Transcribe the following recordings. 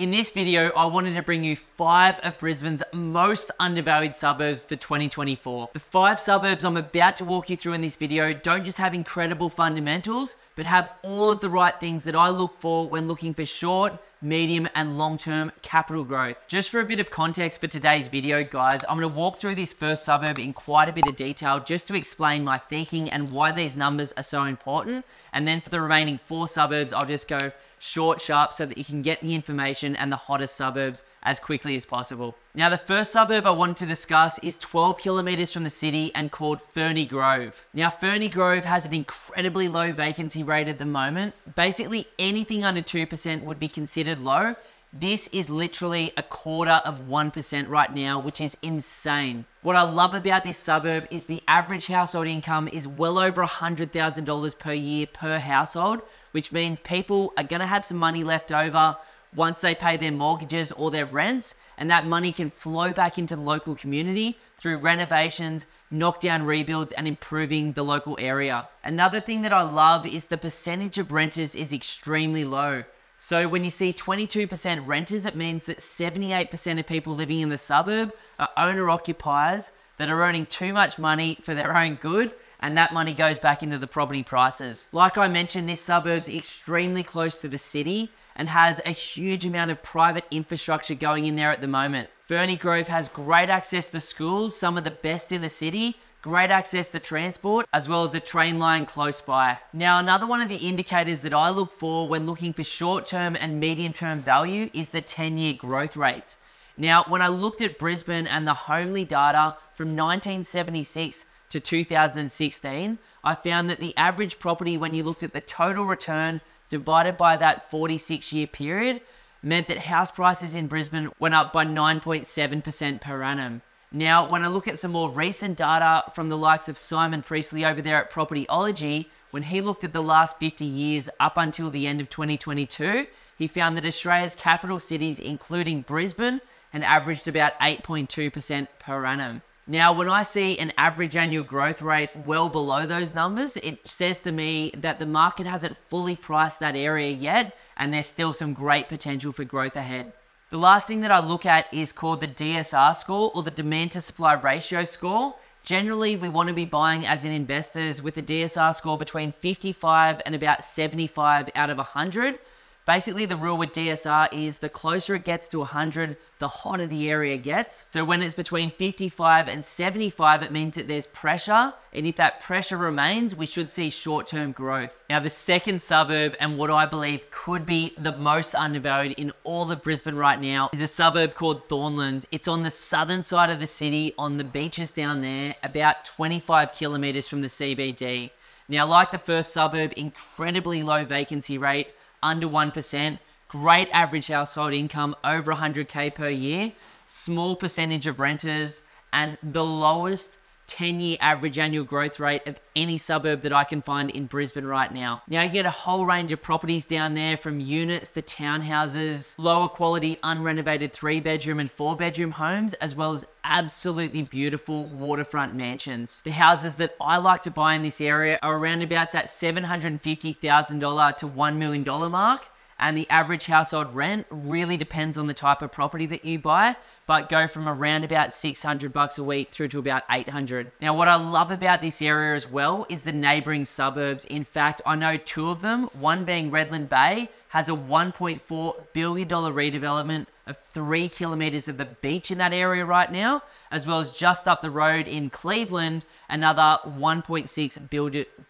In this video, I wanted to bring you 5 of Brisbane's most undervalued suburbs for 2024. The 5 suburbs I'm about to walk you through in this video don't just have incredible fundamentals, but have all of the right things that I look for when looking for short, medium, and long-term capital growth. Just for a bit of context for today's video, guys, I'm going to walk through this first suburb in quite a bit of detail just to explain my thinking and why these numbers are so important. And then for the remaining 4 suburbs, I'll just go short, sharp, so that you can get the information and the hottest suburbs as quickly as possible. Now, the first suburb I wanted to discuss is 12 kilometers from the city and called Fernie Grove. Now, Fernie Grove has an incredibly low vacancy rate at the moment. Basically, anything under 2% would be considered low. This is literally 0.25% right now, which is insane. What I love about this suburb is the average household income is well over $100,000 per year per household, which means people are going to have some money left over once they pay their mortgages or their rents, and that money can flow back into the local community through renovations, knockdown rebuilds, and improving the local area. Another thing that I love is the percentage of renters is extremely low. So when you see 22% renters, it means that 78% of people living in the suburb are owner-occupiers that are earning too much money for their own good, and that money goes back into the property prices. Like I mentioned, this suburb's extremely close to the city and has a huge amount of private infrastructure going in there at the moment. Fernie Grove has great access to schools, some of the best in the city, great access to transport, as well as a train line close by. Now, another one of the indicators that I look for when looking for short-term and medium-term value is the 10-year growth rate. Now, when I looked at Brisbane and the homely data from 1976 to 2016, I found that the average property, when you looked at the total return divided by that 46-year period, meant that house prices in Brisbane went up by 9.7% per annum. Now, when I look at some more recent data from the likes of Simon Priestley over there at Propertyology, when he looked at the last 50 years up until the end of 2022, he found that Australia's capital cities, including Brisbane, had averaged about 8.2% per annum. Now, when I see an average annual growth rate well below those numbers, it says to me that the market hasn't fully priced that area yet, and there's still some great potential for growth ahead. The last thing that I look at is called the DSR score, or the demand to supply ratio score. Generally, we want to be buying as an investors with a DSR score between 55 and about 75 out of 100. Basically, the rule with DSR is the closer it gets to 100, the hotter the area gets. So when it's between 55 and 75, it means that there's pressure. And if that pressure remains, we should see short-term growth. Now, the second suburb, and what I believe could be the most undervalued in all of Brisbane right now, is a suburb called Thornlands. It's on the southern side of the city, on the beaches down there, about 25 kilometers from the CBD. Now, like the first suburb, incredibly low vacancy rate, under 1%, great average household income, over 100K per year, small percentage of renters, and the lowest 10-year average annual growth rate of any suburb that I can find in Brisbane right now. Now, you get a whole range of properties down there, from units to townhouses, lower quality unrenovated 3-bedroom and 4-bedroom homes, as well as absolutely beautiful waterfront mansions. The houses that I like to buy in this area are around about that $750,000 to $1 million mark. And the average household rent really depends on the type of property that you buy, but go from around about $600 a week through to about $800. Now, what I love about this area as well is the neighboring suburbs. In fact, I know 2 of them, one being Redland Bay, has a $1.4 billion redevelopment of 3 kilometers of the beach in that area right now, as well as just up the road in Cleveland, another $1.6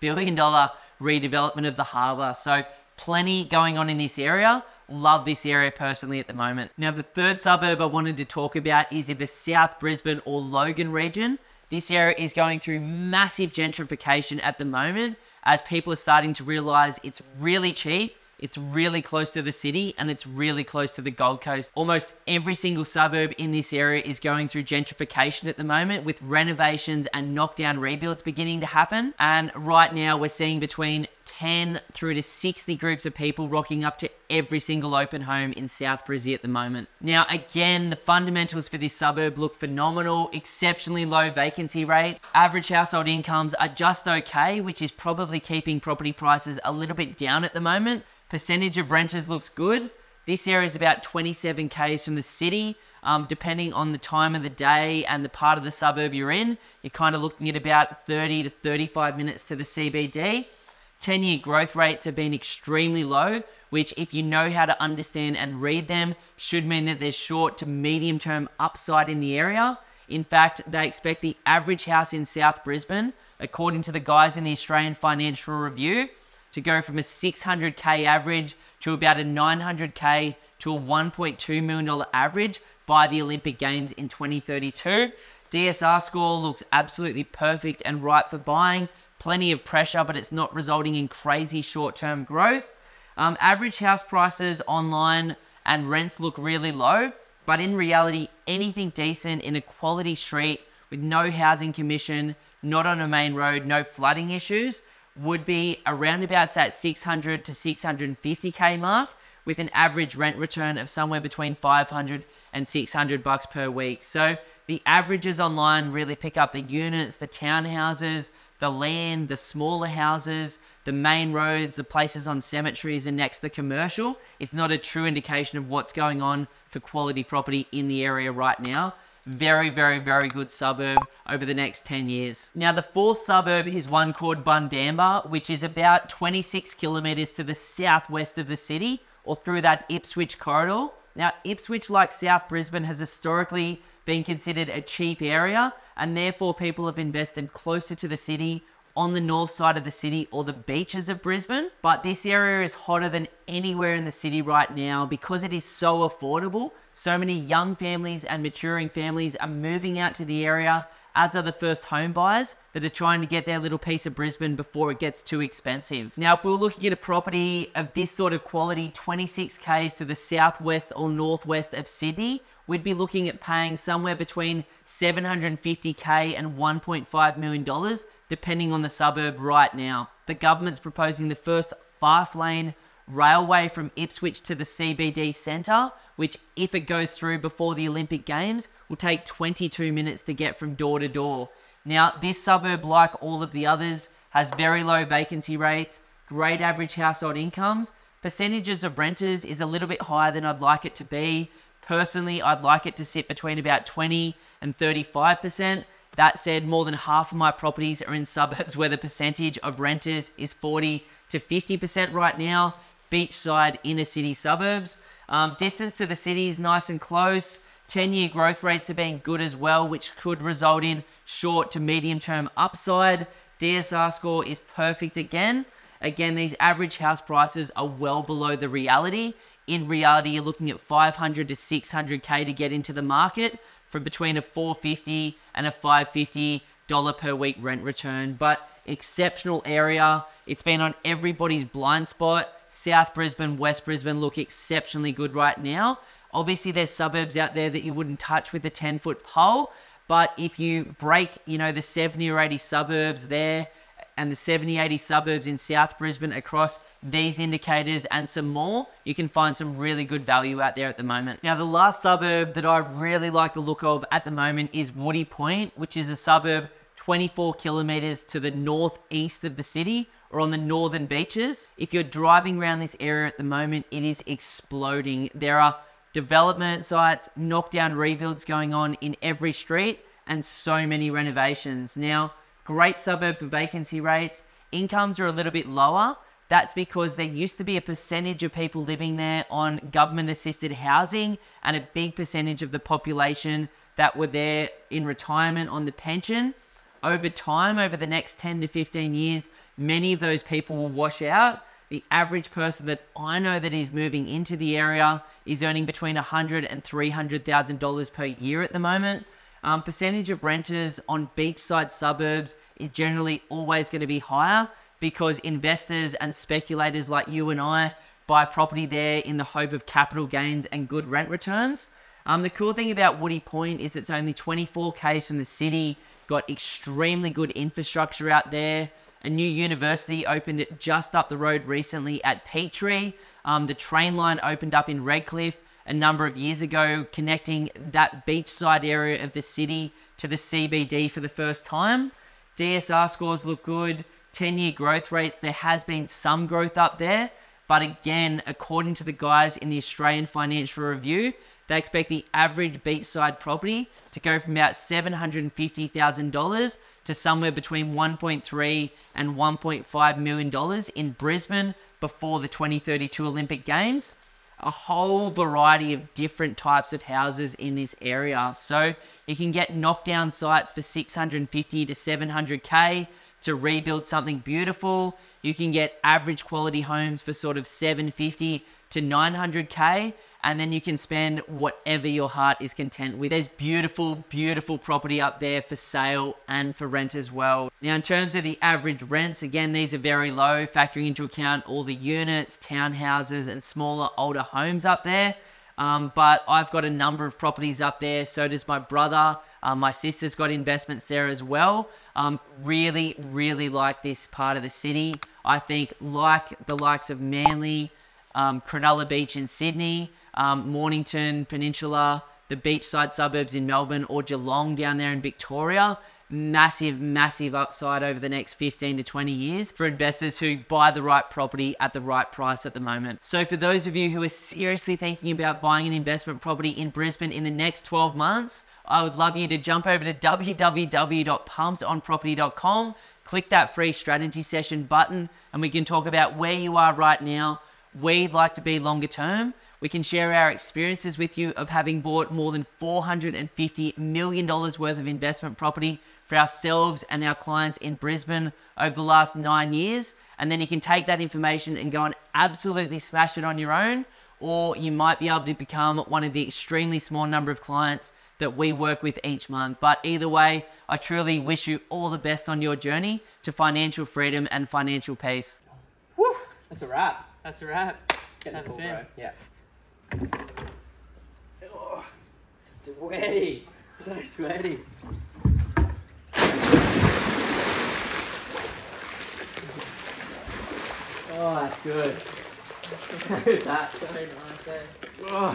billion redevelopment of the harbour. So plenty going on in this area. Love this area personally at the moment. Now, the third suburb I wanted to talk about is in the South Brisbane or Logan region. This area is going through massive gentrification at the moment, as people are starting to realise it's really cheap, it's really close to the city, and it's really close to the Gold Coast. Almost every single suburb in this area is going through gentrification at the moment, with renovations and knockdown rebuilds beginning to happen. And right now we're seeing between 10 through to 60 groups of people rocking up to every single open home in South Brizzy at the moment. Now, again, the fundamentals for this suburb look phenomenal. Exceptionally low vacancy rate. Average household incomes are just okay, which is probably keeping property prices a little bit down at the moment. Percentage of renters looks good. This area is about 27 k's from the city. Depending on the time of the day and the part of the suburb you're in, you're kind of looking at about 30 to 35 minutes to the CBD. 10-year growth rates have been extremely low, which if you know how to understand and read them, should mean that there's short to medium term upside in the area. In fact, they expect the average house in South Brisbane, according to the guys in the Australian Financial Review, to go from a 600k average to about a 900k to a $1.2 million average by the Olympic Games in 2032. DSR score looks absolutely perfect and right for buying. Plenty of pressure, but it's not resulting in crazy short-term growth. Average house prices online and rents look really low, but in reality, anything decent in a quality street with no housing commission, not on a main road, no flooding issues, would be around about that 600 to 650k mark, with an average rent return of somewhere between 500 and 600 bucks per week. So the averages online really pick up the units, the townhouses, the land, the smaller houses, the main roads, the places on cemeteries and next to the commercial. It's not a true indication of what's going on for quality property in the area right now. Very, very, very good suburb over the next 10 years. Now, the fourth suburb is one called Bundamba, which is about 26 kilometers to the southwest of the city, or through that Ipswich corridor. Now, Ipswich, like South Brisbane, has historically been considered a cheap area, and therefore people have invested closer to the city, on the north side of the city or the beaches of Brisbane. But this area is hotter than anywhere in the city right now because it is so affordable. So many young families and maturing families are moving out to the area, as are the first home buyers that are trying to get their little piece of Brisbane before it gets too expensive. Now, if we're looking at a property of this sort of quality, 26 k's to the southwest or northwest of Sydney, we'd be looking at paying somewhere between 750k and $1.5 million, depending on the suburb right now. The government's proposing the first fast lane railway from Ipswich to the CBD centre, which, if it goes through before the Olympic Games, will take 22 minutes to get from door to door. Now, this suburb, like all of the others, has very low vacancy rates, great average household incomes. Percentages of renters is a little bit higher than I'd like it to be. Personally, I'd like it to sit between about 20 and 35%. That said, more than half of my properties are in suburbs where the percentage of renters is 40 to 50% right now. Beachside, inner city suburbs. Distance to the city is nice and close. 10-year growth rates are being good as well, which could result in short to medium term upside. DSR score is perfect again. Again, these average house prices are well below the reality. In reality, you're looking at 500 to 600k to get into the market, for between a $450 and a $550 per week rent return. But exceptional area. It's been on everybody's blind spot. South Brisbane, West Brisbane look exceptionally good right now. Obviously, there's suburbs out there that you wouldn't touch with a 10-foot pole. But if you break, the 70 or 80 suburbs there and the 70, 80 suburbs in South Brisbane across these indicators and some more, you can find some really good value out there at the moment. Now, the last suburb that I really like the look of at the moment is Woody Point, which is a suburb 24 kilometers to the northeast of the city, or on the northern beaches. If you're driving around this area at the moment, it is exploding. There are development sites, knockdown rebuilds going on in every street, and so many renovations. Now, great suburb for vacancy rates. Incomes are a little bit lower. That's because there used to be a percentage of people living there on government-assisted housing, and a big percentage of the population that were there in retirement on the pension. Over time, over the next 10 to 15 years, many of those people will wash out. The average person that I know that is moving into the area is earning between $100,000 and $300,000 per year at the moment. Percentage of renters on beachside suburbs is generally always going to be higher because investors and speculators like you and I buy property there in the hope of capital gains and good rent returns. The cool thing about Woody Point is it's only 24 k's from the city, got extremely good infrastructure out there. A new university opened just up the road recently at Peachtree. The train line opened up in Redcliffe a number of years ago, connecting that beachside area of the city to the CBD for the first time. DSR scores look good. 10-year growth rates, there has been some growth up there, But again, according to the guys in the Australian Financial Review, they expect the average beachside property to go from about $750,000 to somewhere between $1.3 and $1.5 million in Brisbane before the 2032 Olympic Games. A whole variety of different types of houses in this area. So you can get knockdown sites for 650 to 700K to rebuild something beautiful. You can get average quality homes for sort of 750 to 900K, and then you can spend whatever your heart is content with. There's beautiful, beautiful property up there for sale and for rent as well. Now, in terms of the average rents, again, these are very low, factoring into account all the units, townhouses, and smaller, older homes up there. But I've got a number of properties up there. So does my brother. My sister's got investments there as well. Really, really like this part of the city. I think like the likes of Manly, Cronulla Beach in Sydney, Mornington Peninsula, the beachside suburbs in Melbourne, or Geelong down there in Victoria. Massive, massive upside over the next 15 to 20 years for investors who buy the right property at the right price at the moment. So for those of you who are seriously thinking about buying an investment property in Brisbane in the next 12 months, I would love you to jump over to www.pumpedonproperty.com, click that free strategy session button, and we can talk about where you are right now, where you'd like to be longer term. We can share our experiences with you of having bought more than $450 million worth of investment property for ourselves and our clients in Brisbane over the last 9 years. And then you can take that information and go and absolutely smash it on your own, or you might be able to become one of the extremely small number of clients that we work with each month. But either way, I truly wish you all the best on your journey to financial freedom and financial peace. Woo! That's a wrap. That's a wrap. Getting cool, bro. Yeah. Oh, sweaty. So sweaty. Oh, that's good. Look at that. So nice, eh? Oh.